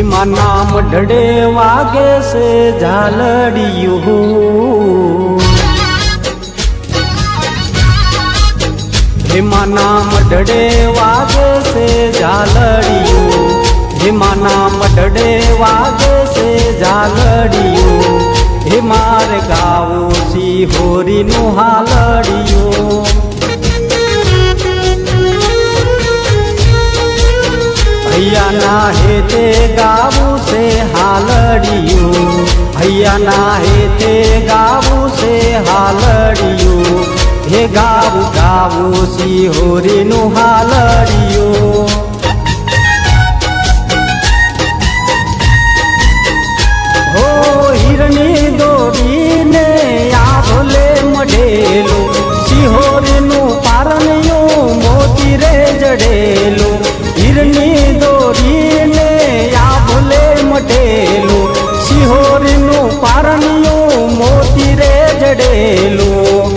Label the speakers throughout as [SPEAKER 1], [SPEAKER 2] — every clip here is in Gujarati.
[SPEAKER 1] હિમાના મઢડે વાગે છે ઝાલડિયું, હિમાના મઢડે વાગે છે ઝાલડિયું, હિમાના મઢડે વાગે છે ઝાલડિયું, હે મારે ગાવું સિહોરીનું હાલડિયું, હૈયાના હેતે ગાવું છે હાલડિયું, હૈયાના હેતે ગાવું છે હાલડિયું, હે ગાવું ગાવું સિહોરીનું હાલડિયું, હો હિરણી દોરીને આભલે મઢેલું, સિહોરીનું પારણિયું મોતી રે જડેલું, હિરણી દોરીને આભલે મઢેલું, સિહોરીનું પારણિયું મોતી રે જડેલું,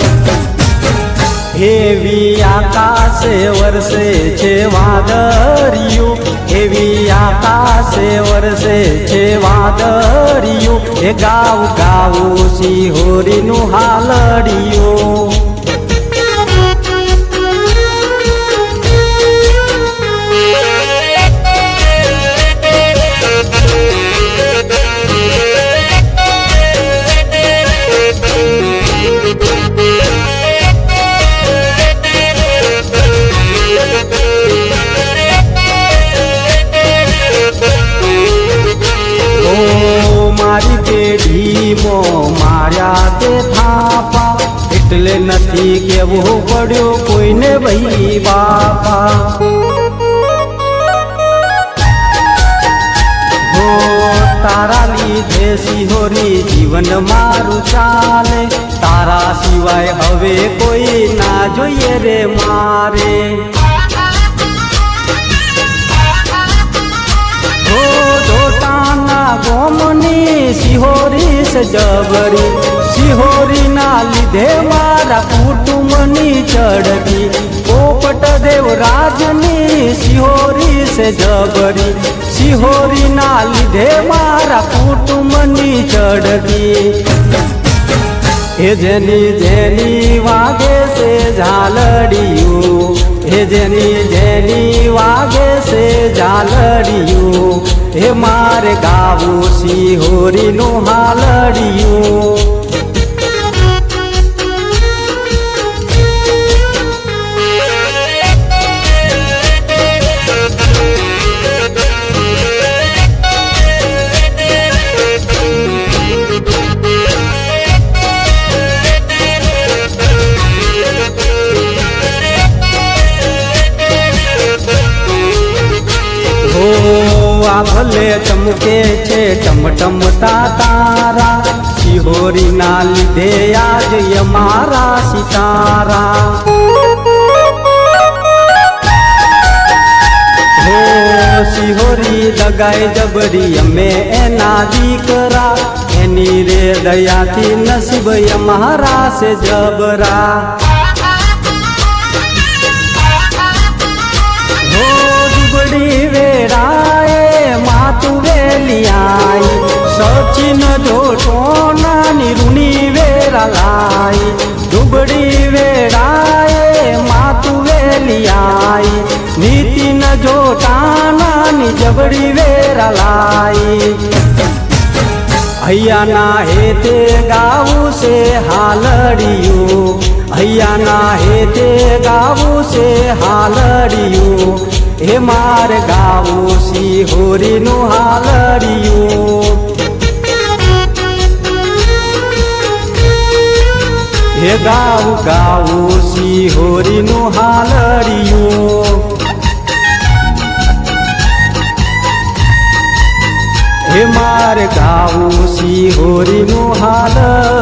[SPEAKER 1] એવી આકાશે વરસે છે વાદળિયું, એવી આકાશે વરસે છે વાદળિયું, એ ગાવ ગાવું સિહોરીનું હાલડિયું, મારી પેઢીમાં માર્યા તે થાપા, એટલે નથી કેવું પડ્યો કોઈને ભાઈ બાપા, હો તારા લીધે સિહોરી જીવન મારું ચાલે, તારા સિવાય હવે કોઈ ના જોઈએ રે મારે, ગોમની સિહોરી સજબરી, સિહોરી ના લીધે મારા કુટુંબની ચડતી, પોપટ દેવરાજની સિહોરી સજબરી, સિહોરી ના લીધે મારા કુટુંબની ચડતી, હે જેની જેની વાગે છે ઝાલડિયું, હે જેની જેની વાગે છે ઝાલડિયું, હે મારે ગાવું સિહોરીનું હાલડિયું, ભલે ચમકે છે ટમટમતા તારા, સિહોરી ના લીધે આજ અમારા સિતારા, હો સિહોરી દગાઈ જબરી અમે એના દીકરા, એની રે દયાથી નસીબ અમારા છે જબરા, હો દુબડી વેરાએ માતું વેલિયાઈ, સચિન જોટો નાની રૂની વેરા લાઈ, દુબડી વેરાએ માતું વેલિયાઈ, નીતિન જોટા નાની જબડી વેરા લાઈ, હૈયાના હેતે ગાવું છે હાલડિયું, હૈયાના હેતે ગાવું છે હાલડિયું, હે મારે ગાવું સિહોરીનું હાલડિયું, હે ગાવું ગાવું સિહોરીનું હાલડિયું, હે મારે ગાવું સિહોરીનું હાલડિયું.